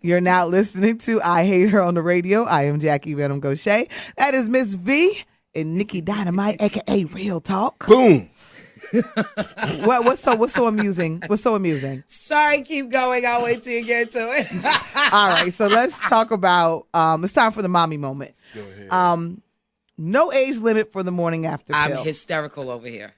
You're now listening to I Hate Her on the Radio. I am Jackie Venom Gochet. That is Miss V and Nicky Dynamite, aka Real Talk. Boom. What's so amusing? What's so amusing? Sorry, keep going. I'll wait till you get to it. All right, so let's talk about. It's time for the mommy moment. Go ahead. No age limit for the morning after pill. I'm hysterical over here.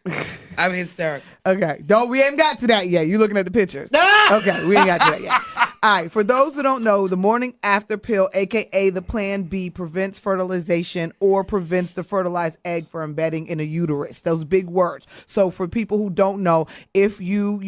I'm hysterical. Okay, we ain't got to that yet. You looking at the pictures? Okay, we ain't got to that yet. All right, for those who don't know, the morning after pill, aka the Plan B, prevents fertilization or prevents the fertilized egg from embedding in a uterus. Those big words. So for people who don't know, if you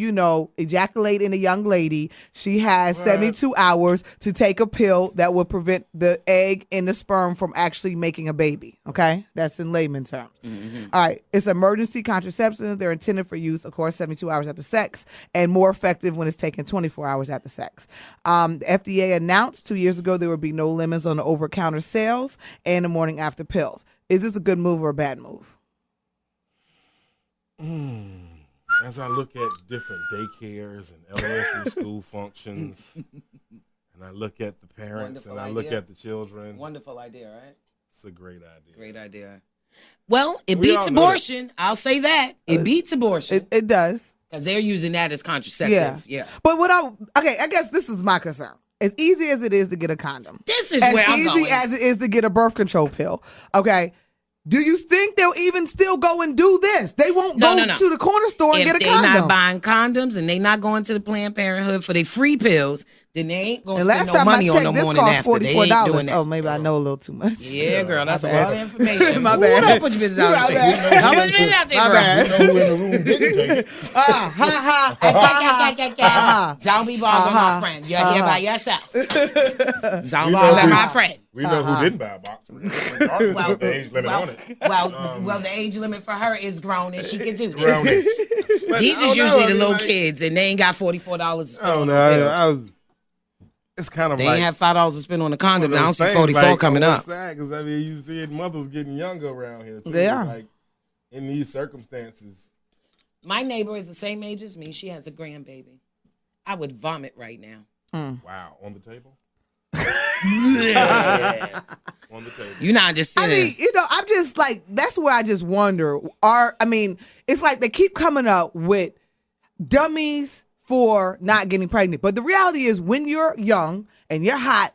ejaculate in a young lady, she has 72 hours to take a pill that will prevent the egg and the sperm from actually making a baby. Okay, that's in layman terms. Mm-hmm. All right, it's emergency contraception. They're intended for use, of course, 72 hours after sex, and more effective when it's taken 24 hours after sex. The FDA announced 2 years ago there would be no limits on the over-counter sales and the morning after pills. Is this a good move or a bad move? As I look at different daycares and elementary school functions, and I look at the parents and I look at the children. Wonderful idea, right? It's a great idea. Great idea. Well, it beats abortion. I'll say that. It beats abortion. It does. Because they're using that as contraceptive. Yeah. But I guess this is my concern. As easy as it is to get a condom. This is where I'm going. As easy as it is to get a birth control pill. Okay. Do you think they'll even still go and do this? They won't go to the corner store and get a condom. If they're not buying condoms and they not going to the Planned Parenthood for their free pills, then they ain't going to spend no money on the morning after. They ain't doing that. Oh, maybe I know a little too much. Yeah, girl, that's a lot of information. My bad. Don't put your business out there. Don't put your business out there, girl. We know who in the room didn't take it. Don't be bothering my friend. You're here by yourself. Don't bother my friend. We know who didn't buy a box. Regardless of the age limit on it. Well, the age limit for her is grown and she can do this. These is usually the little kids and they ain't got $44 to spend on the it's kind of they like, ain't have $5 to spend on the condom. I don't see 44 coming up. Because I mean, you see mothers getting younger around here too. They are. Like in these circumstances. My neighbor is the same age as me. She has a grandbaby. I would vomit right now. Wow, on the table. Yeah. On the table. You're not just sitting. I mean, I'm just like, that's where I just wonder. It's like they keep coming up with dummies for not getting pregnant. But the reality is when you're young and you're hot,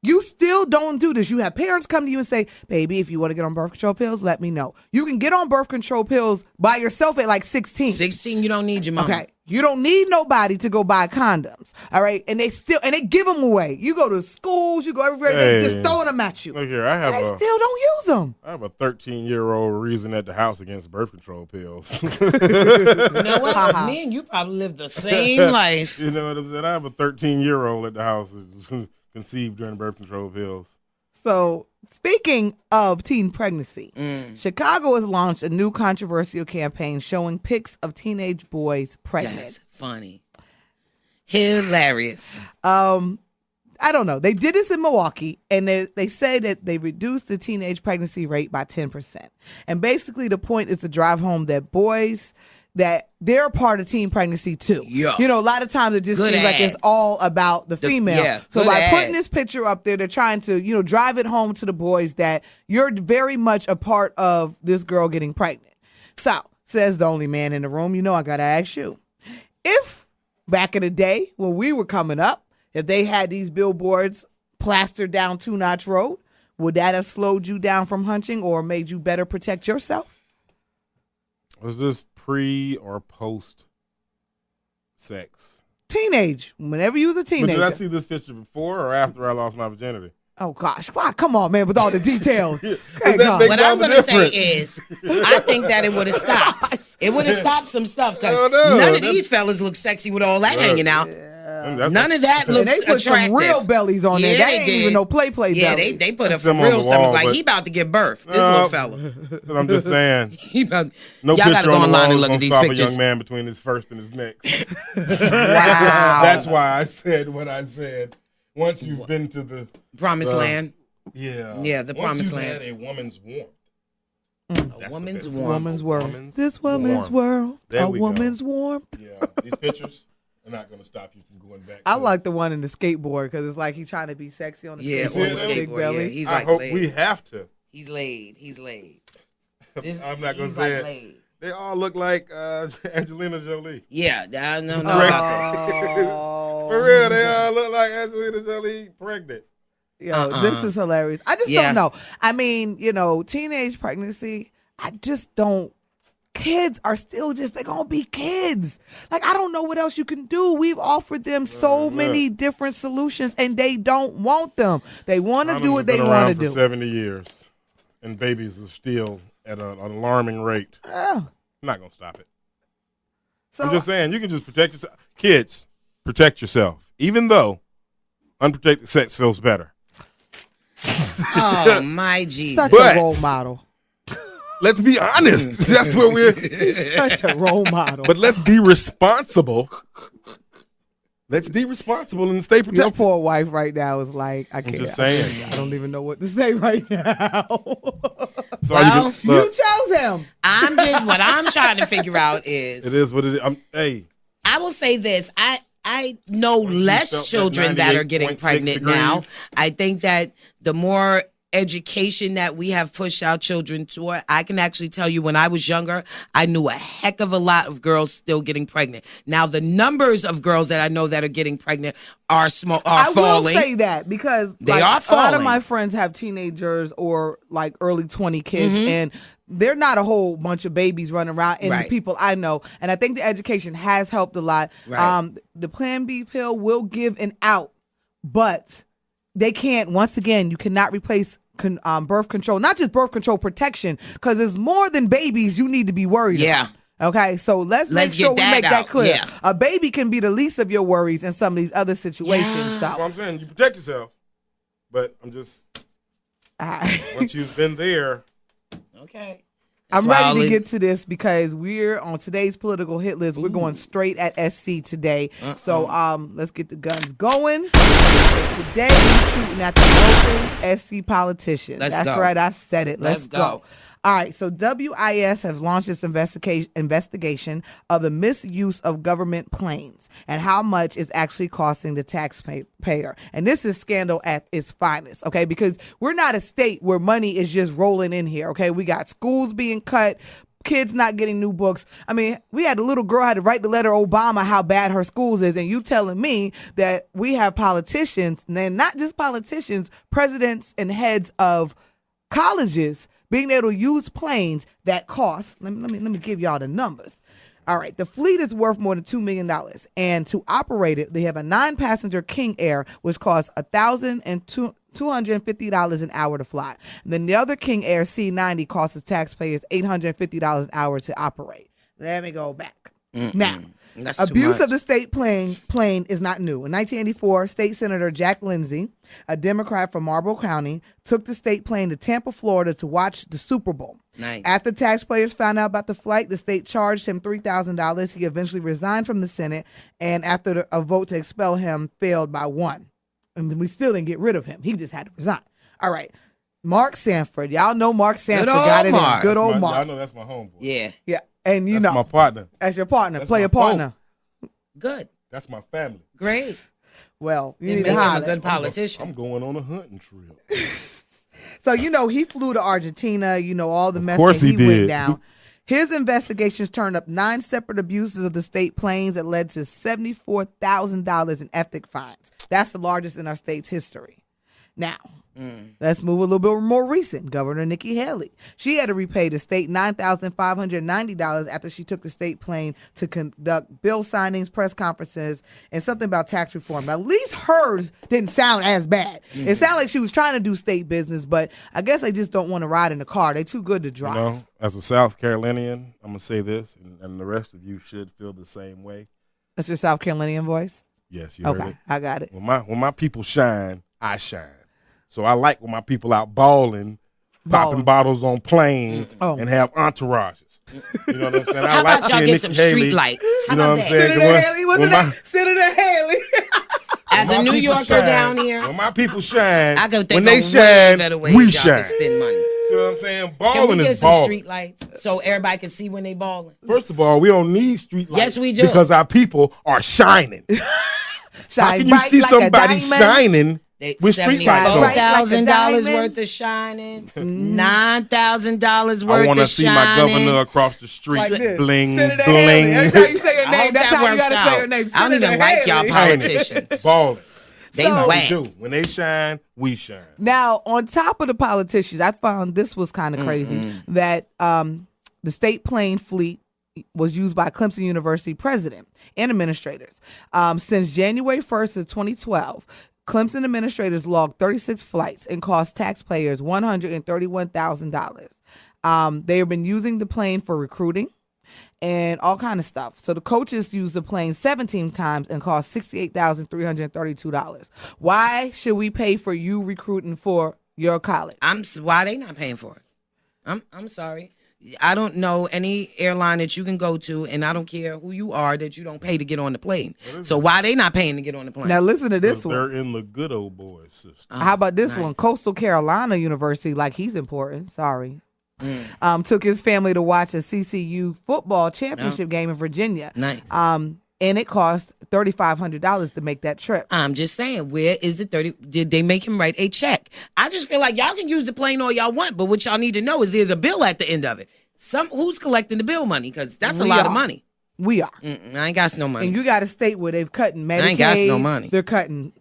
you still don't do this. You have parents come to you and say, baby, if you want to get on birth control pills, let me know. You can get on birth control pills by yourself at like 16. 16, you don't need your mom. Okay. You don't need nobody to go buy condoms. All right. And they give them away. You go to schools, you go everywhere, they just throwing them at you. Look here, they still don't use them. I have a 13-year-old reason at the house against birth control pills. You know what? Me and you probably live the same life. You know what I'm saying? I have a 13-year-old at the house conceived during birth control pills. So, speaking of teen pregnancy, Chicago has launched a new controversial campaign showing pics of teenage boys pregnant. That's funny. Hilarious. I don't know. They did this in Milwaukee, and they say that they reduced the teenage pregnancy rate by 10%. And basically, the point is to drive home that boys, that they're part of teen pregnancy too. Yeah. A lot of times it just seems like it's all about the female. Yeah, so by putting this picture up there, they're trying to, drive it home to the boys that you're very much a part of this girl getting pregnant. So, says the only man in the room, I got to ask you. If back in the day when we were coming up, if they had these billboards plastered down Two Notch Road, would that have slowed you down from hunching or made you better protect yourself? Was this pre or post sex? Teenage. Whenever you was a teenager. But did I see this picture before or after I lost my virginity? Oh, gosh. Why? Come on, man, with all the details. What I'm going to say is, I think that it would have stopped. It would have stopped some stuff because none of these fellas look sexy with all that hanging out. None of that looks attractive. They put some real bellies on there. That ain't even no play bellies. Yeah, they put up some real stuff. Like he about to give birth. This little fella. I'm just saying. Y'all got to go online and look at these pictures. A young man between his first and his next. Wow. That's why I said what I said. Once you've been to the promised land. Yeah. Yeah, the promised land. Once you've had a woman's warmth. A woman's warmth. Woman's world. This woman's world. A woman's warmth. Yeah, these pictures. are not going to stop you from going back. I like the one in the skateboard because it's like he's trying to be sexy on the skateboard on the with a big skateboard. belly. Yeah, he's I like hope laid. we have to. He's laid. I'm not going to say it. Laid. They all look like Angelina Jolie. Yeah, I don't know Right. about that. For real, they all look like Angelina Jolie pregnant. Yo, this is hilarious. I just don't know. I mean, teenage pregnancy, I just don't. Kids are still they're going to be kids. Like, I don't know what else you can do. We've offered them so many different solutions, and they don't want them. They want to do what they want to do. For 70 years, and babies are still at an alarming rate. I'm not going to stop it. So, I'm just saying, you can just protect yourself. Kids, protect yourself, even though unprotected sex feels better. Oh, my Jesus. Such a role model. Let's be honest. That's what we're. Such a role model. But let's be responsible. Let's be responsible and stay protected. Your poor wife right now is like, I can't. I'm just saying. I don't even know what to say right now. Well, you chose him. What I'm trying to figure out is. It is what it is. Hey. I will say this. I know less children that are getting pregnant now. I think that the more education that we have pushed our children toward, I can actually tell you when I was younger, I knew a heck of a lot of girls still getting pregnant. Now the numbers of girls that I know that are getting pregnant are falling. I will say that because they are falling. A lot of my friends have teenagers or like early 20 kids, and they're not a whole bunch of babies running around. And the people I know, and I think the education has helped a lot. Right. The Plan B pill will give an out, but they can't. Once again, you cannot replace birth control, not just birth control, protection, because there's more than babies you need to be worried about. Okay, so let's make sure we make that clear. Yeah. A baby can be the least of your worries in some of these other situations. So That's what I'm saying, you protect yourself, but I'm just once you've been there. Okay. I'm ready to get to this because we're on today's political hit list. We're going straight at SC today. So let's get the guns going. Today we're shooting at the local SC politicians. That's right, I said it. Let's go. All right, so WIS has launched its investigation of the misuse of government planes and how much is actually costing the taxpayer. And this is scandal at its finest, okay? Because we're not a state where money is just rolling in here, okay? We got schools being cut, kids not getting new books. I mean, we had a little girl had to write the letter to Obama how bad her schools is, and you telling me that we have politicians, and then not just politicians, presidents and heads of colleges being able to use planes that cost, let me give y'all the numbers. All right, the fleet is worth more than $2 million. And to operate it, they have a 9-passenger King Air, which costs $1,250 an hour to fly. And then the other King Air C90 costs taxpayers $850 an hour to operate. Let me go back. Now, that's abuse of the state plane is not new. In 1984, State Senator Jack Lindsay, a Democrat from Marlboro County, took the state plane to Tampa, Florida to watch the Super Bowl. Nice. After taxpayers found out about the flight, the state charged him $3,000. He eventually resigned from the Senate, and after a vote to expel him failed by 1. And we still didn't get rid of him. He just had to resign. All right. Mark Sanford. Y'all know Mark Sanford. Got it in. Good old Mark. Y'all know that's my homeboy. Yeah. Yeah. And that's my partner. As your partner. That's Play a partner. Good. That's my family. Great. Well, you It need made to him hide a good politician. I'm going on a hunting trip. So, he flew to Argentina, all the mess course that he he went did. down. His investigations turned up 9 separate abuses of the state planes that led to $74,000 in ethics fines. That's the largest in our state's history. Now, let's move a little bit more recent. Governor Nikki Haley. She had to repay the state $9,590 after she took the state plane to conduct bill signings, press conferences, and something about tax reform. Now, at least hers didn't sound as bad. It sounded like she was trying to do state business, but I guess they just don't want to ride in the car. They're too good to drive. As a South Carolinian, I'm going to say this, and the rest of you should feel the same way. That's your South Carolinian voice? Yes, you heard it. I got it. When my people shine, I shine. So I like when my people out balling, popping bottles on planes, and have entourages. You know what I'm saying? How about y'all get some street lights? You know what I'm saying? Senator Haley, wasn't that Senator Haley? As a New Yorker down here, when my people shine, I could think when they of shine, way better ways we y'all shine. can spend money. See what I'm saying? Can we Balling get is some balling. street lights so everybody can see when they balling? First of all, we don't need street lights. Yes, we do. Because our people are shining. How can you see like somebody shining with street lights on? $4,000 worth of shining, $9,000 worth of shining. I want to see my governor across the street. Like this. Bling, Senator bling. Haley. Every time you say your I name, hope that's that how you works got to say out. your name. I don't even Senator like y'all Haley. politicians. Balling. They So- whack. Do. When they shine, we shine. Now, on top of the politicians, I found this was kind of crazy that the state plane fleet was used by Clemson University president and administrators. Since January 1st of 2012, Clemson administrators logged 36 flights and cost taxpayers $131,000. They have been using the plane for recruiting and all kind of stuff. So the coaches used the plane 17 times and cost $68,332. Why should we pay for you recruiting for your college? Why they not paying for it? I'm sorry. I don't know any airline that you can go to, and I don't care who you are, that you don't pay to get on the plane. So why they not paying to get on the plane? Now listen to this one. They're in the good old boys system. How about this nice. one? Coastal Carolina University, like he's important. Sorry. Took his family to watch a CCU football championship game in Virginia. Nice. And it cost $3,500 to make that trip. I'm just saying, where is the 30? Did they make him write a check? I just feel like y'all can use the plane all y'all want, but what y'all need to know is there's a bill at the end of it. Who's collecting the bill money? Because that's a lot of money. We are. I ain't got no money. And you got a state where they've cutting Medicaid. I ain't got no money. They're cutting,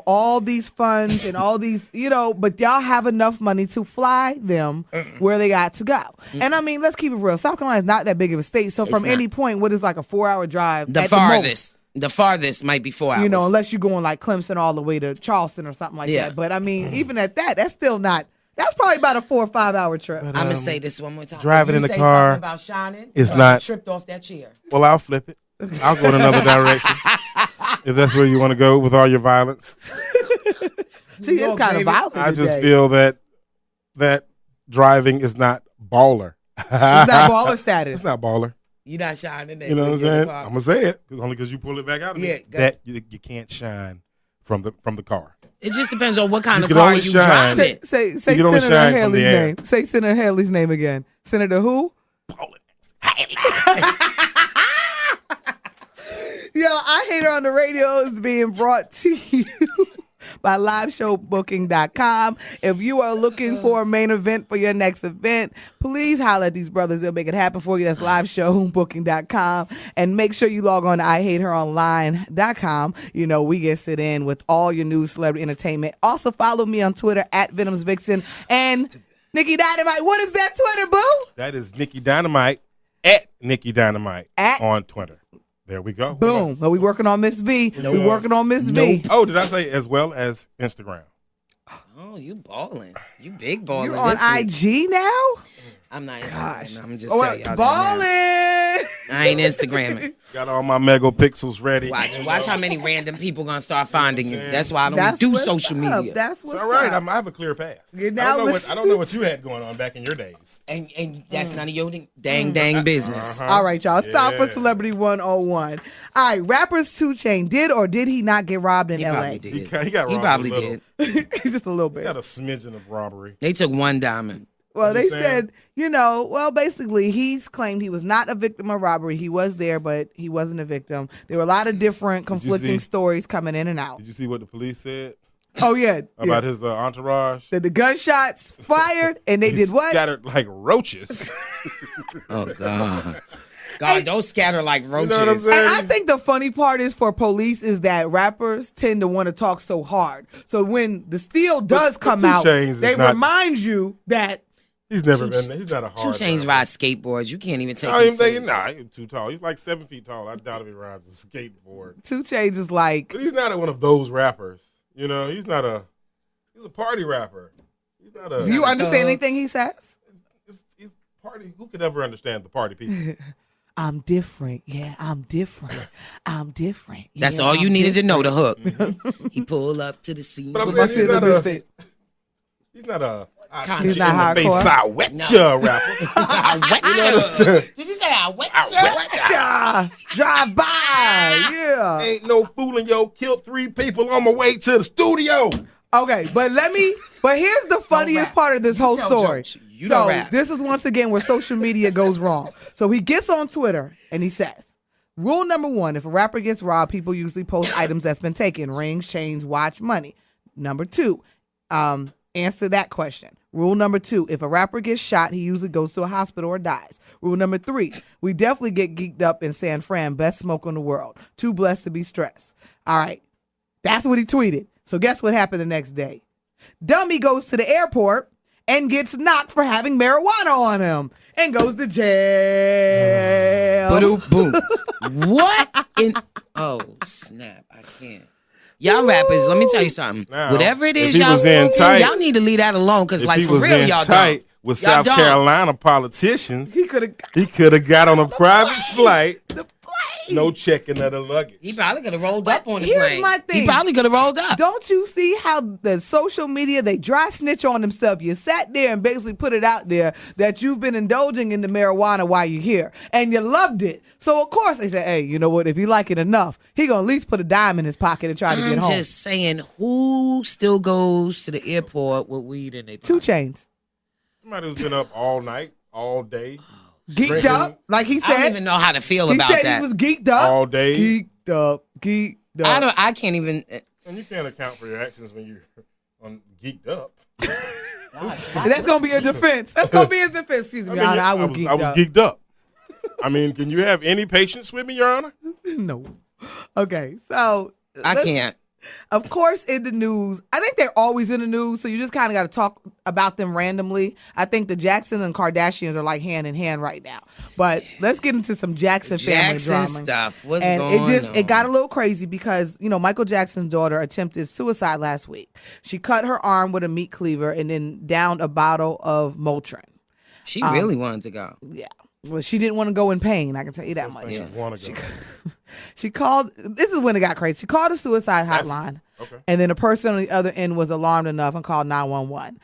all these funds and all these, but y'all have enough money to fly them where they got to go. And I mean, let's keep it real. South Carolina is not that big of a state. So from any point, what is like a 4-hour drive? The farthest. The farthest might be 4 hours. Unless you're going like Clemson all the way to Charleston or something like that. But I mean, even at that, that's still not. That's probably about a 4 or 5 hour trip. I'm gonna say this one more time. Driving if in you the say car something about shining, is you not- tripped off that chair. Well, I'll flip it. I'll go in another direction. If that's where you want to go with all your violence. See, it's kind of violent. I just today. feel that driving is not baller. It's not baller status. It's not baller. You not shining. You know what I'm saying? I'm gonna say it only because you pull it back out of me. Yeah, That you can't shine from the car. It just depends on what kind You of can car only you shine. driving. Say You can only Senator shine from the Haley's air. name. Say Senator Haley's name again. Senator who? Yo, I Hate Her on the Radio is being brought to you by liveshowbooking.com. If you are looking for a main event for your next event, please holler at these brothers. They'll make it happen for you. That's liveshowbooking.com. And make sure you log on to IHateHerOnline.com. We get sit in with all your news, celebrity entertainment. Also follow me on Twitter at VenomsVixen and Nikki Dynamite. What is that Twitter, boo? That is Nikki Dynamite at Nikki Dynamite on Twitter. There we go. Boom. Well, we working on Miss B. We working on Miss B. Oh, did I say as well as Instagram? Oh, you balling. You big balling. You on IG now? I'm not Gosh. Instagramming. I'm just telling y'all. Balling. I ain't Instagramming. Got all my megapixels ready. Watch how many random people gonna start finding you. That's why I don't That's do what's social up. media. That's It's what's all right. up. I have a clear path. You're I now don't know what you had going on back in your days. And that's none of your dang business. All right, y'all. It's time for Celebrity 101. All right, rappers 2 Chainz did or did he not get robbed in He L.A.? probably did. He got robbed probably a little. did. He's just a little He bit. got a smidgen of robbery. They took one diamond. Well, I'm they just saying. said, basically, he's claimed he was not a victim of robbery. He was there, but he wasn't a victim. There were a lot of different conflicting stories coming in and out. Did you see what the police said Oh, yeah. about his entourage? The gunshots fired, and they did what? Scattered like roaches. Oh God. God, don't scatter like roaches. what I'm saying? And I think the funny part is for police is that rappers tend to want to talk so hard. So when the steal does come 2 out, Chainz is they not- remind you that He's never been there. He's not a hard 2 Chainz rapper. ride skateboards. You can't even take I him ain't thinking, seriously. he's too tall. He's like 7 feet tall. I doubt if he rides a skateboard. 2 Chainz is like, But he's not one of those rappers. He's a party rapper. He's not a. do you understand anything he says? He's party. Who could ever understand the party people? I'm different. Yeah, I'm different. I'm different. That's Yeah, all you I'm needed to know, the hook. Mm-hmm. He pulled up to the scene. But I'm My saying city biscuit. he's not a. He's not face hardcore. I wet ya rapper. Did you say I wet Yeah, drive by. Yeah. Ain't no fooling, yo. Killed 3 people on my way to the studio. Okay, but here's the funniest part of this whole story. You don't rap. This is once again where social media goes wrong. So he gets on Twitter and he says, rule number 1, if a rapper gets robbed, people usually post items that's been taken, rings, chains, watch, money. Number 2, answer that question. Rule number 2, if a rapper gets shot, he usually goes to a hospital or dies. Rule number 3, we definitely get geeked up in San Fran, best smoke in the world. Too blessed to be stressed. All right, that's what he tweeted. So guess what happened the next day? Dummy goes to the airport and gets knocked for having marijuana on him and goes to jail. Boom. What? Oh, snap. I can't. Y'all rappers, let me tell you something. Now, whatever it is y'all smoking, y'all need to leave that alone because, like, for real, y'all don't. With South Carolina politicians, he could have got on a private flight. No checking of the luggage. He probably could have rolled up on the plane. Here's my thing. He probably could have rolled up. Don't you see how the social media, they dry snitch on themselves? You sat there and basically put it out there that you've been indulging in the marijuana while you're here. And you loved it. So, of course, they said, hey, you know what? If you like it enough, he going to at least put a dime in his pocket and try to get home. I'm just saying, who still goes to the airport with weed in their pocket? 2 Chainz. Somebody who's been up all night, all day. Geeked drinking. up, like he said. I don't even know how to feel about that. He said he was geeked up. All day. Geeked up. I can't even. And you can't account for your actions when you're geeked up. That's going to be a defense. That's going to be his defense. Excuse me, Your Honor. I was geeked up. I was geeked up. I mean, can you have any patience with me, Your Honor? No. Okay, so. I can't. Of course, in the news, I think they're always in the news, so you just kind of got to talk about them randomly. I think the Jackson and Kardashians are like hand in hand right now. But let's get into some Jackson family drama stuff. What's and going on? It got a little crazy because, Michael Jackson's daughter attempted suicide last week. She cut her arm with a meat cleaver and then downed a bottle of Motrin. She really wanted to go. Yeah. Well, she didn't want to go in pain. I can tell you that much. Yeah. She called. This is when it got crazy. She called a suicide hotline, and then a person on the other end was alarmed enough and called 911.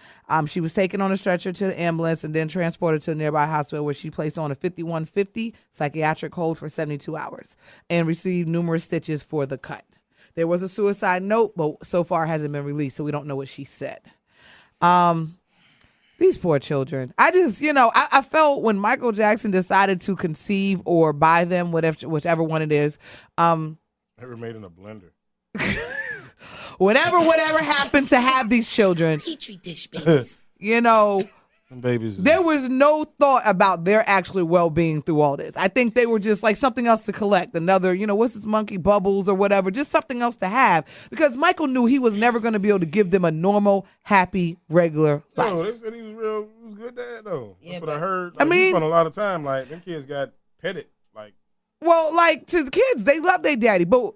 She was taken on a stretcher to the ambulance and then transported to a nearby hospital where she placed on a 5150 psychiatric hold for 72 hours and received numerous stitches for the cut. There was a suicide note, but so far hasn't been released, so we don't know what she said. These poor children. I just, I felt when Michael Jackson decided to conceive or buy them, whichever one it is. Ever made in a blender. whatever happened to have these children. Petri dish babies. Babies. There was no thought about their actual well-being through all this. I think they were just like something else to collect. Another, what's this monkey, Bubbles or whatever, just something else to have. Because Michael knew he was never going to be able to give them a normal, happy, regular life. No, they said he was good dad, though. That's what I heard. I mean, he spent a lot of time, like, them kids got petted, like. Well, like, to the kids, they love their daddy, but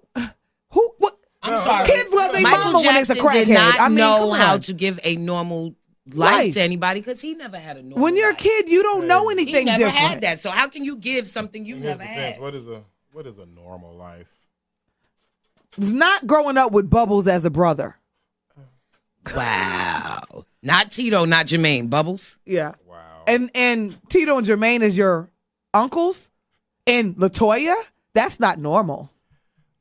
what? I'm sorry. Kids love their Michael mama when it's a Jackson crackhead. did not know come how on. to give a normal life to anybody because he never had a normal When you're life. a kid, you don't know anything he never different. had that. So how can you give something you never had? What is a normal life? It's not growing up with Bubbles as a brother. Wow. Not Tito, not Jermaine. Bubbles? Yeah. Wow. And Tito and Jermaine as your uncles and LaToya? That's not normal.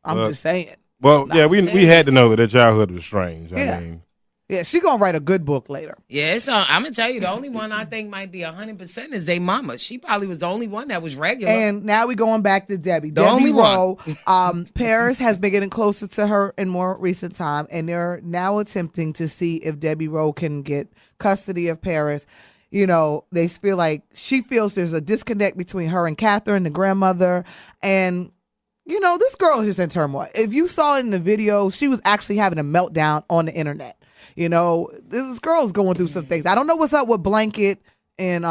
I'm just saying. Well, yeah, we had to know that their childhood was strange. Yeah. I mean. Yeah, she's going to write a good book later. Yeah, I'm going to tell you, the only one I think might be 100% is their mama. She probably was the only one that was regular. And now we're going back to Debbie. The Debbie only Rowe, Paris has been getting closer to her in more recent time, and they're now attempting to see if Debbie Rowe can get custody of Paris. They feel like she feels there's a disconnect between her and Catherine, the grandmother, and this girl is just in turmoil. If you saw it in the video, she was actually having a meltdown on the internet. This girl's going through some things. I don't know what's up with Blanket and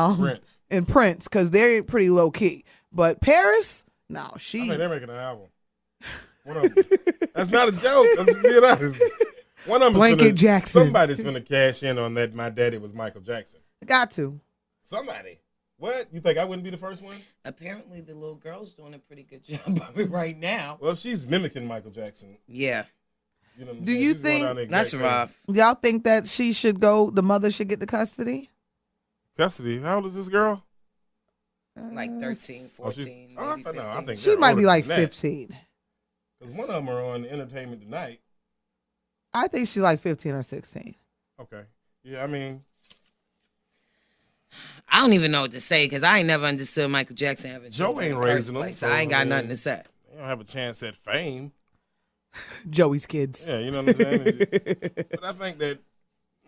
Prince because they're pretty low key. But Paris, no, I think they're making an album. One of them. That's not a joke. Let's be honest. One of them. Blanket Jackson. Somebody's gonna cash in on that. My daddy was Michael Jackson. Got to. Somebody. What? You think I wouldn't be the first one? Apparently, the little girl's doing a pretty good job of it right now. Well, she's mimicking Michael Jackson. Yeah. Do you think that's rough? Y'all think that the mother should get the custody? Custody? How old is this girl? Like 13, 14, maybe 15. I think she might be like 15. Because one of them are on Entertainment Tonight. I think she's like 15 or 16. Okay. Yeah, I mean, I don't even know what to say because I ain't never understood Michael Jackson having Joe children ain't in the first raising them, place. so, I ain't got I mean, nothing to say. they don't have a chance at fame. Joey's kids. Yeah, you know what I'm saying? But I think that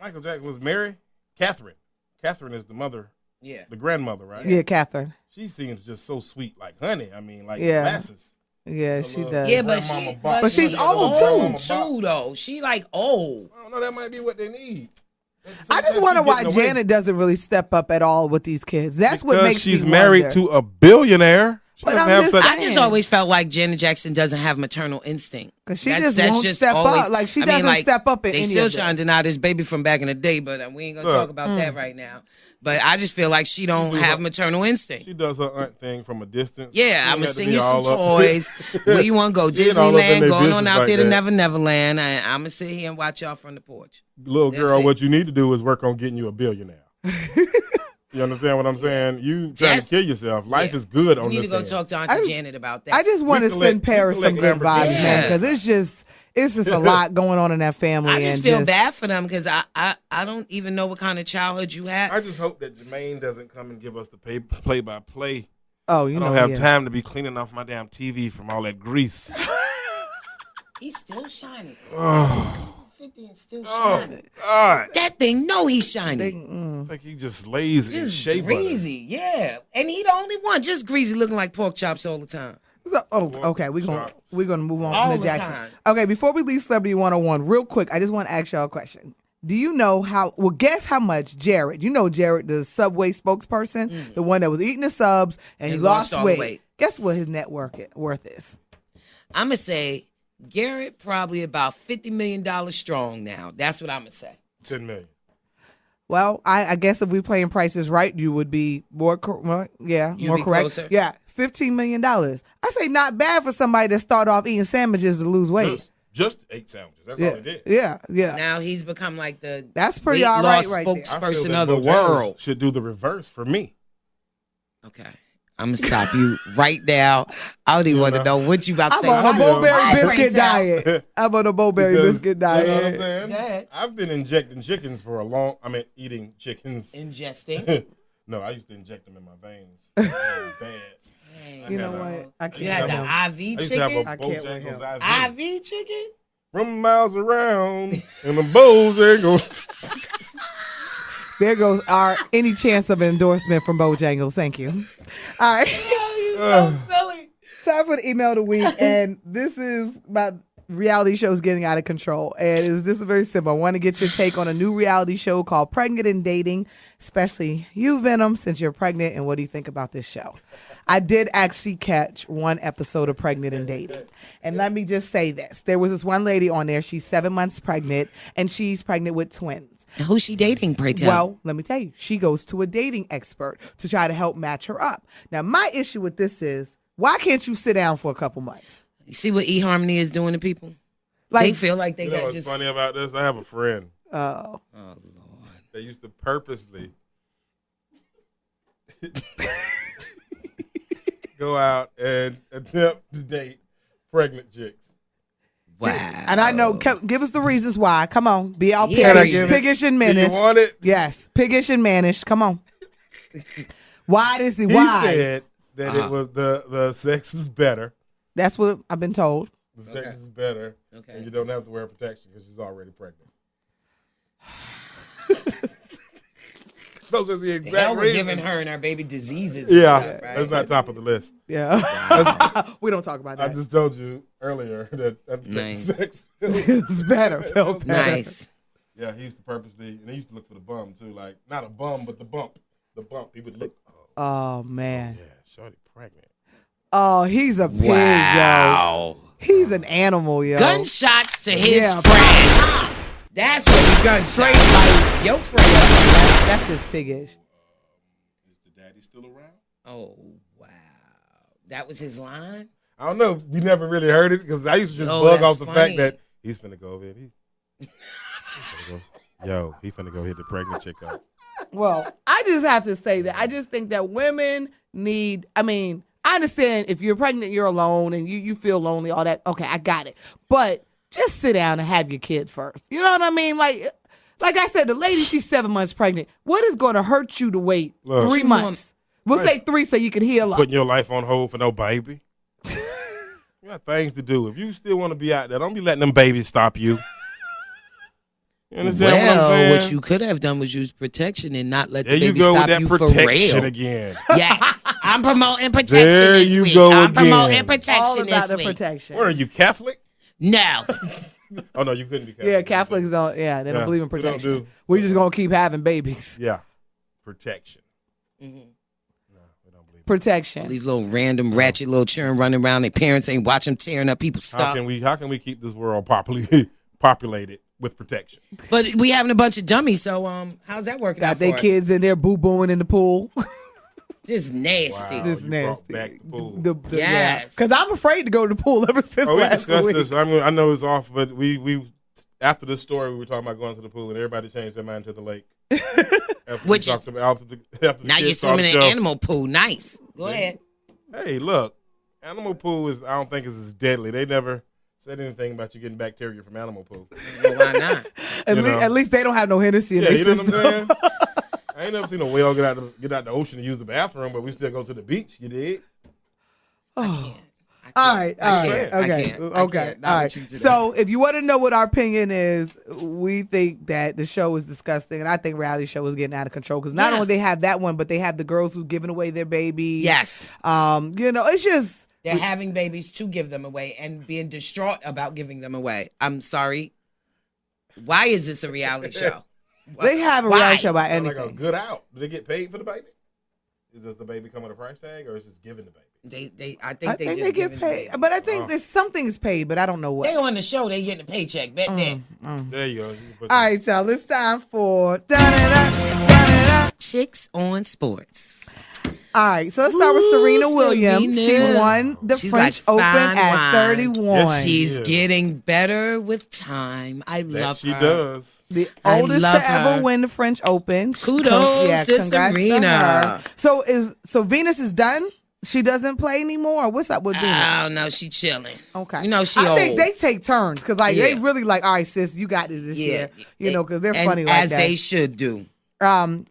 Michael Jackson was married. Catherine. Catherine is the mother. Yeah. The grandmother, right? Yeah, Catherine. She seems just so sweet, like honey. I mean, like Yeah. molasses. Yeah, she does. Yeah, But she's old, too, though. She like old. I don't know. That might be what they need. I just wonder why Janet doesn't really step up at all with these kids. That's because what makes she's me married wonder. to a billionaire. She But doesn't I'm have just such. I just always felt like Janet Jackson doesn't have maternal instinct. Because she just won't step always, up. Like, she I mean, doesn't like, step up in they any still of this. trying to deny this baby from back in the day, but we ain't going to talk about that right now. But I just feel like she don't have maternal instinct. She does her aunt thing from a distance. Yeah, She I'm going don't to have sing be you some all up. toys. Where you want to go? She ain't all up in Disneyland, their going on business out like there to that. Neverland. I'm going to sit here and watch y'all from the porch. Little That's girl, it. what you need to do is work on getting you a billionaire. You understand what I'm saying? You trying to kill yourself. Life is good on You this need to go end. talk to Auntie Janet about that. I just want to send Paris some good vibes, Lamborghinis. man, because it's just a lot going on in that family. I just and feel bad for them because I don't even know what kind of childhood you had. I just hope that Jermaine doesn't come and give us the play-by-play. Oh, you I know don't have he is. time to be cleaning off my damn TV from all that grease. He's still shining. Oh, 50 and still shining. God. That thing, no, he's shining. Like he just lays in Just shea butter. greasy, yeah. And he the only one, just greasy, looking like pork chops all the time. So, okay, we're gonna move on All from the the Jackson. time. Okay, before we leave Celebrity 101, real quick, I just want to ask y'all a question. Do you know guess how much Jared, Jared, the Subway spokesperson, the one that was eating the subs and he lost all the weight. weight. Guess what his net worth is? I'm going to say Garrett probably about $50 million strong now. That's what I'm going to say. 10 million. Well, I guess if we playing Prices Right, you would be more correct. Closer. Yeah, $15 million. I say not bad for somebody that started off eating sandwiches to lose weight. Just 8 sandwiches. That's all he did. Yeah. Now he's become like the That's pretty weight all right loss right there. spokesperson I of feel the that Bojangles world. should do the reverse for me. Okay. I'm going to stop you right now. I don't even want to know what you about to I'm say. on a My Bowberry biscuit brain's out. diet. I'm on a Bowberry Because, biscuit diet. You know what I'm saying? Go ahead. I've been injecting chickens for eating chickens. Ingesting. No, I used to inject them in my veins. Bad. You know what? I can't. You had the IV I used to have chicken? a I can't with Bojangles IV. IV chicken? From miles around and the Bojangles. There goes our any chance of endorsement from Bojangles. Thank you. All right. So silly. Time for the email of the week. And this is about reality shows getting out of control. And it's just very simple. I want to get your take on a new reality show called Pregnant and Dating, especially you, Venom, since you're pregnant. And what do you think about this show? I did actually catch one episode of Pregnant and Dating. And let me just say this. There was this one lady on there. She's 7 months pregnant, and she's pregnant with twins. And who's she dating, pray tell? Well, let me tell you, she goes to a dating expert to try to help match her up. Now, my issue with this is, why can't you sit down for a couple months? You see what eHarmony is doing to people? Like, They feel like they You know got what's just... funny about this? I have a friend. oh, Lord. They used to purposely go out and attempt to date pregnant chicks. Wow. and I know, give us the reasons why. Come on, be all Yeah, piggish and Do you menace. want it? Yes, piggish and mannish. Come on. Why does he? He Why? said that it was the sex was better. That's what I've been told. The sex is better, and you don't have to wear protection because she's already pregnant. Those are the Hell, exact we're reasons. giving her and our baby diseases and Yeah, stuff, right? that's not top of the list. Yeah, we don't talk about I that. just told you earlier that Nice. sex. It's better. Felt better. Nice. Yeah, he used to purposely, and he used to look for the bum too, like not a bum, but the bump. The bump. He would look. Oh man. Yeah, shorty pregnant. Oh, he's a pig, yo. Wow. He's an animal, yo. Gunshots to his Yeah, friend. That's what we gun straight like your friend. That's just piggish. Is the daddy still around? Oh wow, that was his line. I don't know. We never really heard it because I used to just Oh, bug that's off the funny. fact that he's finna go over it. He's finna go. Yo, he finna go hit the pregnant chick up. Well, I just have to say that I just think that women need, I understand if you're pregnant, you're alone and you feel lonely, all that. Okay, I got it. But just sit down and have your kid first. You know what I mean? Like I said, the lady, she's 7 months pregnant. What is going to hurt you to wait 3 months? We'll say 3 so you can heal up. Putting your life on hold for no baby. You got things to do. If you still want to be out there, don't be letting them babies stop you. You understand what I'm saying? What you could have done was use protection and not let the baby stop you for real. There you go with that protection again. Yeah, I'm promoting protection there this you week. Go I'm again. promoting protection All about this the week. protection. What are you, Catholic? No. Oh, no, you couldn't be Catholic. Yeah, Catholics don't. Yeah, they don't believe in protection. We're just gonna keep having babies. Yeah, protection. Mm-hmm. No, we don't believe protection. All these little random ratchet little children running around. Their parents ain't watch them tearing up people's stuff. How can we keep this world populated with protection? But we having a bunch of dummies. So how's that working? Got their kids in there boo booing in the pool. Just nasty. Wow, Just nasty. Back the pool. Yes. Because I'm afraid to go to the pool ever since we last discussed week. this. I mean, I know it's off, but we after this story, we were talking about going to the pool, and everybody changed their mind to the lake. Which is, after now you're swimming in an animal pool. Nice. Go ahead. Hey, look, animal pool I don't think is as deadly. They never said anything about you getting bacteria from animal pool. Well, why not? At least they don't have no Hennessy in their you know system. what I'm saying? I ain't never seen a whale get out the ocean and use the bathroom, but we still go to the beach. You dig? Oh. I can't. Okay. All right. So if you want to know what our opinion is, we think that the show is disgusting, and I think reality show is getting out of control because not only they have that one, but they have the girls who's giving away their babies. Yes. It's just they're having babies to give them away and being distraught about giving them away. I'm sorry. Why is this a reality show? They have a reality show about anything. Like a good out. Do they get paid for the baby? Does the baby come with a price tag, or is it just giving the baby? I think they get paid, but I think there's something is paid, but I don't know what. They on the show, they getting a paycheck. Bet that. There you go. All right, y'all. It's time for Chicks on Sports. All right, so let's start with Serena Williams. She won the French Open at 31. Yes, She's getting better with time. I love her. She does. The oldest to ever win the French Open. Kudos to Serena. So Venus is done? She doesn't play anymore? What's up with Venus? Oh, no, she chilling. Okay. You know, she I old. think they take turns because they really like, all right, sis, you got this year. You know, because they're funny like as that. As they should do.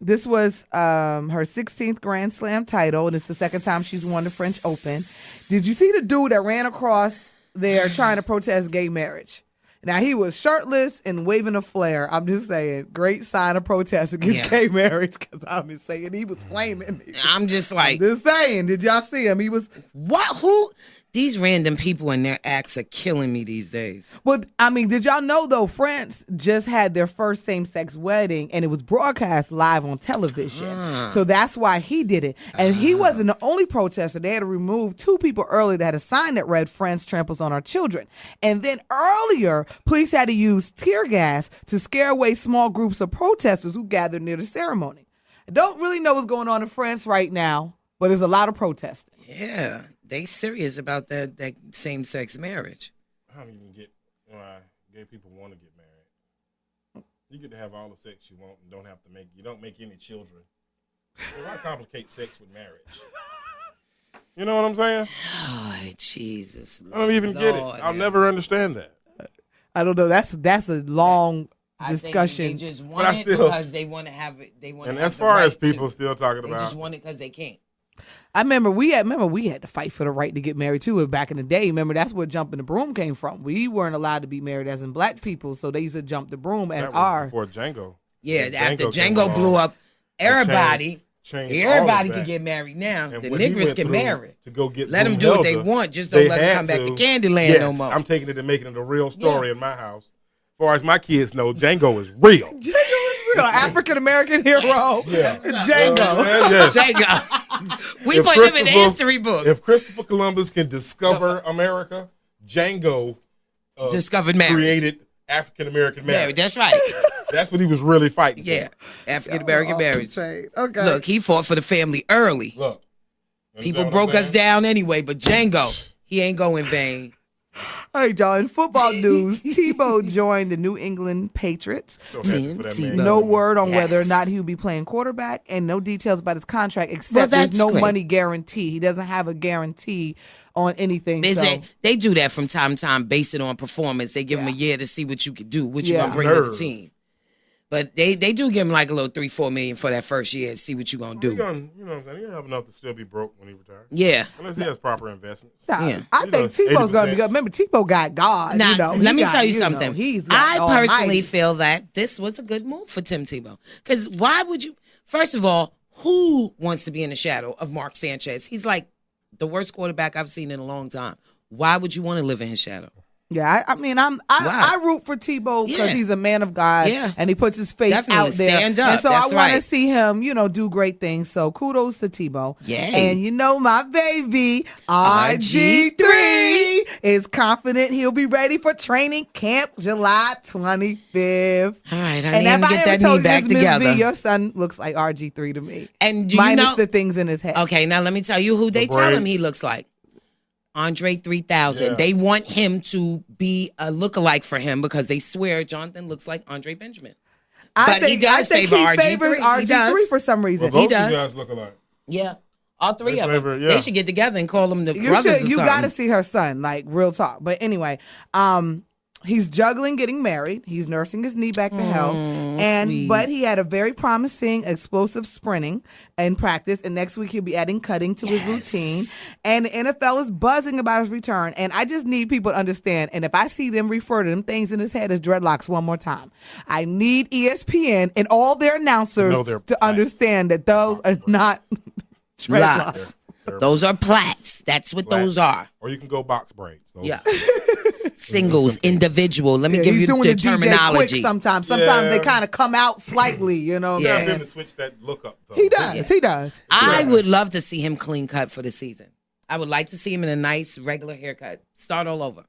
This was her 16th Grand Slam title, and it's the second time she's won the French Open. Did you see the dude that ran across there trying to protest gay marriage? Now, he was shirtless and waving a flare. I'm just saying, great sign of protest against gay marriage, because I'm just saying he was flaming. I'm just saying, did y'all see him? He was... What? Who? These random people and their acts are killing me these days. Well, I mean, did y'all know, though, France just had their first same-sex wedding, and it was broadcast live on television. So that's why he did it. And he wasn't the only protester. They had to remove 2 people earlier that had a sign that read, "France tramples on our children." And then earlier, police had to use tear gas to scare away small groups of protesters who gathered near the ceremony. I don't really know what's going on in France right now, but there's a lot of protesting. Yeah. They serious about that same-sex marriage. I don't even get why gay people want to get married. You get to have all the sex you want and don't make any children. So why complicate sex with marriage? You know what I'm saying? Oh, Jesus. I don't even get it. I'll never understand that. I don't know. That's a long discussion. I think they just want it because they want to have it. They want. And as far as people still talking about, they just want it because they can't. I remember we had to fight for the right to get married too. Back in the day, remember that's where jumping the broom came from. We weren't allowed to be married as in black people, so they used to jump the broom as before Django. Yeah, after Django blew up, everybody could get married now. The niggers get married. To go get let them do what they want. Just don't let them come back to Candyland no more. I'm taking it and making it a real story in my house. As far as my kids know, Django is real. Django is real. African American hero. Yeah. Django. Django. We put him in the history book. If Christopher Columbus can discover America, Django discovered marriage. Created African American marriage. That's right. That's what he was really fighting. Yeah, African American marriage. Okay. Look, he fought for the family early. Look, people broke us down anyway, but Django, he ain't go in vain. All right, y'all. In football news, TEBOW joined the New England Patriots. No word on whether or not he will be playing quarterback, and no details about his contract, except there's no money guarantee. He doesn't have a guarantee on anything. They do that from time to time, based it on performance. They give him a year to see what you can do, what you're going to bring to the team. But they do give him like a little $3-4 million for that first year and see what you're going to do. You know what I'm saying? He'll have enough to still be broke when he retires. Yeah. Unless he has proper investments. I think TEBOW's going to be good. Remember, TEBOW got God. Now, let me tell you something. I personally almighty. feel that this was a good move for Tim Tebow. Because why would you, first of all, who wants to be in the shadow of Mark Sanchez? He's like the worst quarterback I've seen in a long time. Why would you want to live in his shadow? Yeah, I mean, I root for TEBOW because he's a man of God and he puts his faith out there. Stand up. And so I want to see him, do great things. So kudos to TEBOW. Yay. And my baby, RGIII, is confident he'll be ready for training camp July 25th. All right, I need to get that knee back together. V, your son looks like RG3 to me. And do minus the things in his head. Okay, now let me tell you who they tell him he looks like. Andre 3000. Yeah. They want him to be a lookalike for him because they swear Jonathan looks like Andre Benjamin. I think he favors RG3 for some reason. Well, he does. You guys look alike. Yeah. All three of them. They should get together and call them the brothers. You got to see her son, like real talk. But anyway, he's juggling getting married. He's nursing his knee back to health. But he had a very promising explosive sprinting in practice. And next week he'll be adding cutting to his routine. And the NFL is buzzing about his return. And I just need people to understand. And if I see them refer to them things in his head as dreadlocks one more time, I need ESPN and all their announcers to understand that those are not dreadlocks. Those are plaits. That's what those are. Or you can go box braids. Singles, individual. Let me give you the terminology. Sometimes they kind of come out slightly, Yeah, him to switch that look up. Though. He does. I would love to see him clean cut for the season. I would like to see him in a nice regular haircut. Start all over.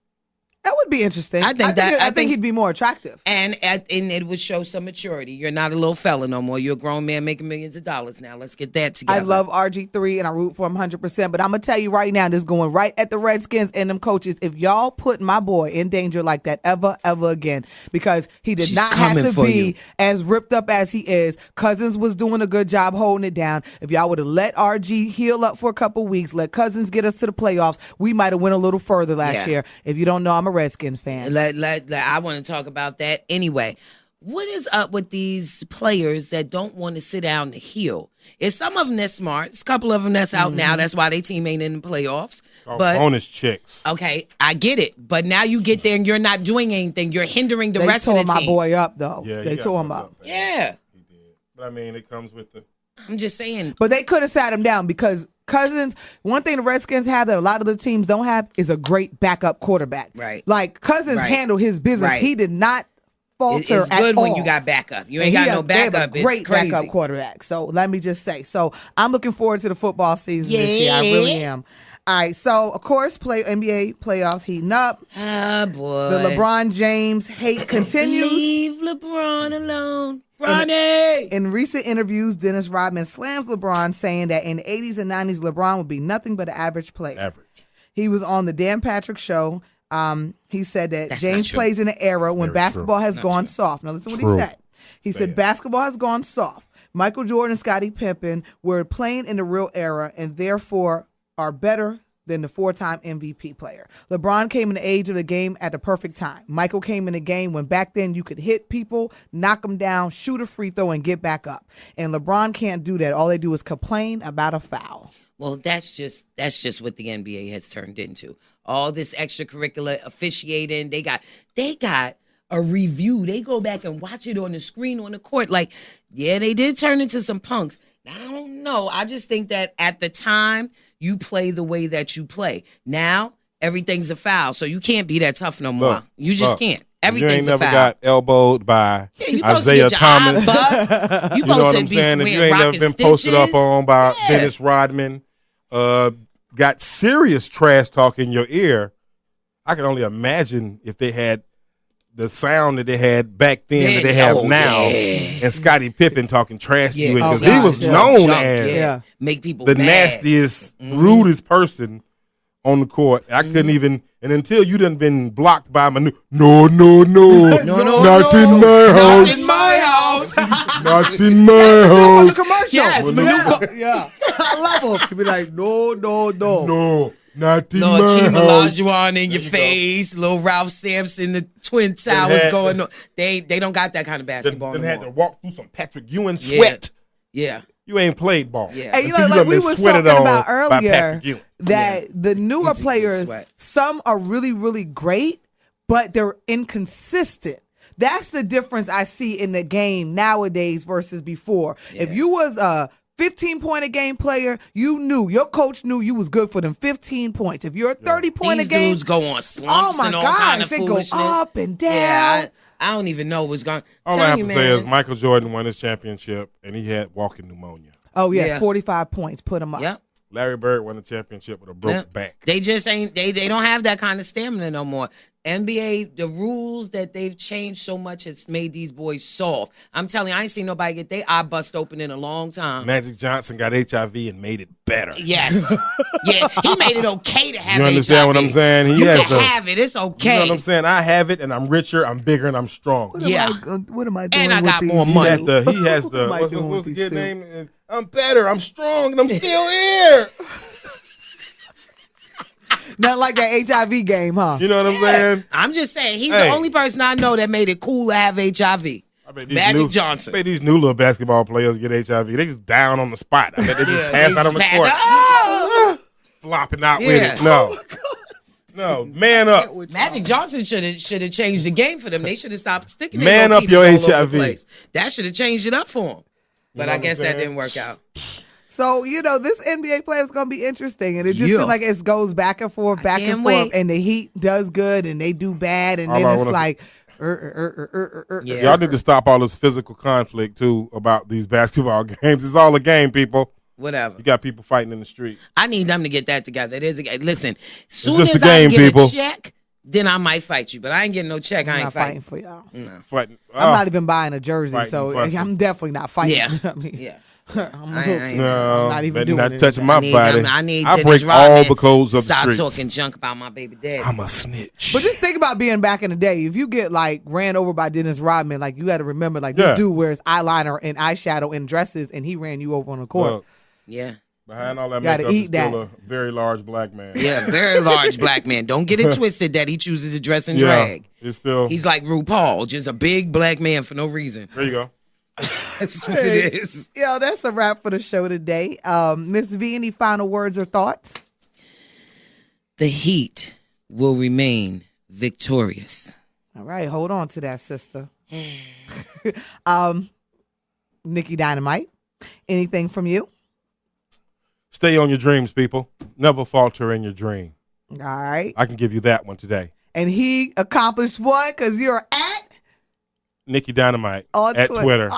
That would be interesting. I think he'd be more attractive. And it would show some maturity. You're not a little fella no more. You're a grown man making millions of dollars now. Let's get that together. I love RG3 and I root for him 100%. But I'm going to tell you right now, this is going right at the Redskins and them coaches. If y'all put my boy in danger like that ever again, because he did not have to be as ripped up as he is. Cousins was doing a good job holding it down. If y'all would have let RG heal up for a couple weeks, let Cousins get us to the playoffs, we might have went a little further last year. If you don't know, I'm a Redskins fan. I want to talk about that anyway. What is up with these players that don't want to sit down to heal? Is some of them that's smart? It's a couple of them that's out now. That's why their team ain't in the playoffs. But bonus chicks. Okay, I get it. But now you get there and you're not doing anything. You're hindering the rest of the team. They tore my boy up, though. Yeah, they tore him up. Yeah. He did. But I mean, it comes with the... I'm just saying. But they could have sat him down because Cousins, one thing the Redskins have that a lot of the teams don't have is a great backup quarterback. Right. Like Cousins handled his business. Right. He did not falter It's good at when all. you got backup. You ain't got no backup. They have a great it's crazy. backup quarterback. So let me just say. So I'm looking forward to the football season this year. I really am. All right, so of course, NBA playoffs heating up. Ah, boy. The LeBron James hate continues. Leave LeBron alone. Bronny! In recent interviews, Dennis Rodman slams LeBron, saying that in the 80s and 90s, LeBron would be nothing but an average player. Average. He was on the Dan Patrick Show. He said that That's James plays in an era when basketball has gone true. soft. Now listen to what he said. He said basketball has gone soft. Michael Jordan and Scottie Pippen were playing in the real era and therefore are better than the 4-time MVP player. LeBron came in the age of the game at the perfect time. Michael came in the game when back then you could hit people, knock them down, shoot a free throw, and get back up. And LeBron can't do that. All they do is complain about a foul. Well, that's just what the NBA has turned into. All this extracurricular officiating. They got a review. They go back and watch it on the screen on the court. Like, yeah, they did turn into some punks. Now, I don't know. I just think that at the time, you play the way that you play. Now, everything's a foul, so you can't be that tough no more. You just can't. Everything's a foul. You ain't never got elbowed by Isaiah Thomas. You know what I'm be saying? If you ain't never been posted up on by Dennis Rodman, got serious trash talk in your ear, I can only imagine if they had the sound that they had back then that they have now, and Scottie Pippen talking trash to you, because he was known as make people the mad. nastiest, rudest person on the court. I couldn't even, and until you done been blocked by my no, not in my house. Not in my house. Not in my house. The commercial. Yes, yeah. I love them. You be like, no. No, not in Little my Akeem house. Olajuwon in your face, little Ralph Sampson, the Twin Towers going on. They don't got that kind of basketball Then anymore. had to walk through some Patrick Ewing sweat. Yeah. You ain't played ball. Yeah. And like we were talking about earlier, Ewing. that the newer Easy to players, sweat. some are really, really great, but they're inconsistent. That's the difference I see in the game nowadays versus before. Yeah. If you was a 15-point-a-game player, you knew, your coach knew you was good for them 15 points. If you're a 30-point-a-game, These dudes go on slumps and all kind of they foolishness. go up and down. Yeah, I don't even know what's going. All I have to say is Michael Jordan won his championship, and he had walking pneumonia. Oh, yeah, Yeah. 45 points, put him up. Yep. Larry Bird won the championship with a broke back. They just ain't. They don't have that kind of stamina no more. NBA, the rules that they've changed so much has made these boys soft. I'm telling you, I ain't seen nobody get their eye bust open in a long time. Magic Johnson got HIV and made it better. Yes. Yeah, he made it okay to have You understand HIV. what I'm saying? You can have it. It's okay. You know what I'm saying? I have it, and I'm richer, I'm bigger, and I'm stronger. What am I doing? And I with got these? more money. He has the What am I doing what's with the kid these name? I'm better, I'm strong, and I'm still here. Not like that HIV game, huh? You know what I'm saying? I'm just saying, he's the only person I know that made it cool to have HIV. Magic Johnson. I bet these new little basketball players get HIV. They just down on the spot. I bet they just pass out on the court. Flopping out with it. No. No, man up. Magic Johnson should have changed the game for them. They should have stopped sticking Man their up your penis all over HIV. the place. That should have changed it up for him. But I guess that didn't work out. So, this NBA player is going to be interesting. And it just seems like it goes back and forth, and the Heat does good and they do bad. And then it's like, Y'all need to stop all this physical conflict, too, about these basketball games. It's all a game, people. Whatever. You got people fighting in the street. I need them to get that together. It is a game. Listen, soon as game, I get people. a check, then I might fight you. But I ain't getting no check. I ain't fighting for y'all. No. Fighting. I'm not even buying a jersey, Fighting, so fussing. I'm definitely not fighting. Yeah. I mean, Yeah. I'm No, not even better doing not it. touching my body. I need I Dennis break all Rodman the codes of the stop streets. talking junk about my baby daddy. I'm a snitch. But just think about being back in the day. If you get ran over by Dennis Rodman, you got to remember, this dude wears eyeliner and eyeshadow and dresses, and he ran you over on the court. Look, yeah. behind all that Gotta makeup eat is that. still a very large black man. Yeah, very large black man. Don't get it twisted that he chooses to dress in drag. It's still. He's like RuPaul, just a big black man for no reason. There you go. That's what it is. Yeah, that's a wrap for the show today. Miss V, any final words or thoughts? The Heat will remain victorious. All right, hold on to that, sister. Nikki Dynamite, anything from you? Stay on your dreams, people. Never falter in your dream. All right. I can give you that one today. And he accomplished what? Because you're at Nikki Dynamite on at Twitter,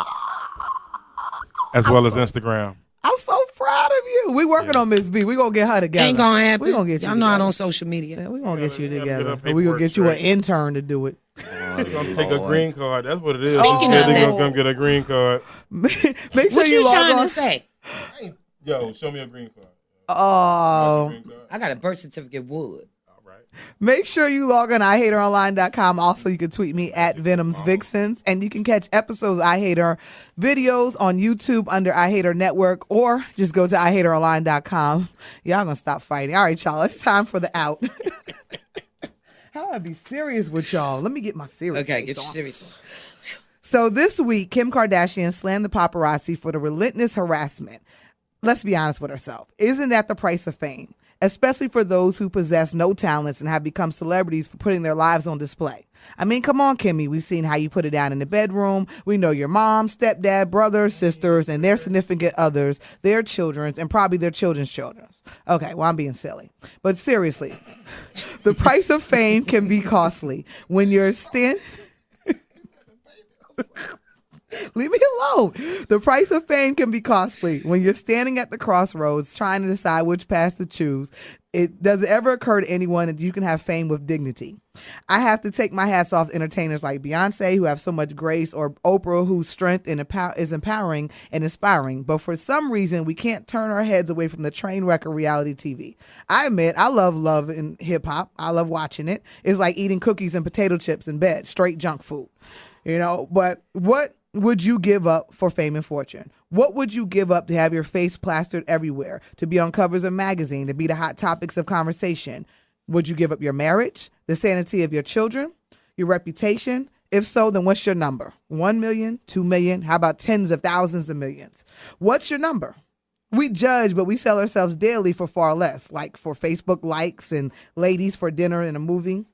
as well as Instagram. I'm so proud of you. We working on Miss B. We gonna get her together. Ain't gonna happen. We gonna get you. Y'all know I don't social media. Yeah, we gonna get you gotta together. get We gonna get you an straight. intern to do it. You're going to take a green card. That's what it is. Speaking They're of that- going to come get a green card. Make sure What you log trying on. to say? Yo, show me a green card. Oh, Green card. I got a birth certificate wood. All right. make sure you log on to IHateHerOnline.com. Also, you can tweet me at Venom's Vixens, and you can catch episodes of I Hate Her videos on YouTube under I Hate Her Network, or just go to IHateHerOnline.com. Y'all gonna stop fighting. All right, y'all. It's time for the out. How do I be serious with y'all? Let me get my serious. Okay, face get on. serious. So this week, Kim Kardashian slammed the paparazzi for the relentless harassment. Let's be honest with ourselves. Isn't that the price of fame? Especially for those who possess no talents and have become celebrities for putting their lives on display. I mean, come on, Kimmy. We've seen how you put it down in the bedroom. We know your mom, stepdad, brothers, sisters, and their significant others, their children's, and probably their children's children. Okay, well, I'm being silly. But seriously, the price of fame can be costly when you're Leave me alone. The price of fame can be costly. When you're standing at the crossroads trying to decide which path to choose, does it ever occur to anyone that you can have fame with dignity? I have to take my hats off to entertainers like Beyonce, who have so much grace, or Oprah, whose strength is empowering and inspiring. But for some reason, we can't turn our heads away from the train wreck of reality TV. I admit, I love in hip hop. I love watching it. It's like eating cookies and potato chips in bed, straight junk food. But what would you give up for fame and fortune? What would you give up to have your face plastered everywhere, to be on covers of magazine, to be the hot topics of conversation? Would you give up your marriage, the sanity of your children, your reputation? If so, then what's your number? 1 million, 2 million? How about tens of thousands of millions? What's your number? We judge, but we sell ourselves daily for far less, like for Facebook likes and ladies for dinner and a movie.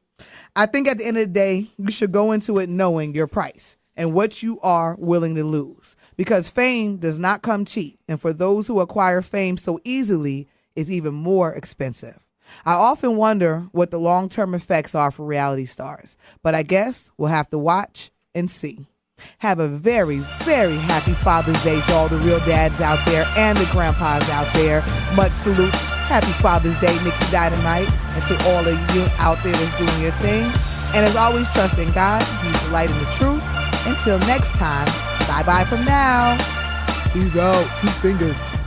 I think at the end of the day, you should go into it knowing your price and what you are willing to lose, because fame does not come cheap. And for those who acquire fame so easily, it's even more expensive. I often wonder what the long-term effects are for reality stars, but I guess we'll have to watch and see. Have a very, very happy Father's Day to all the real dads out there and the grandpas out there. Much salute. Happy Father's Day, Nicky Dynamite, and to all of you out there that's doing your thing. And as always, trust in God. He's the light and the truth. Until next time, bye-bye from now. Peace out. 2 fingers.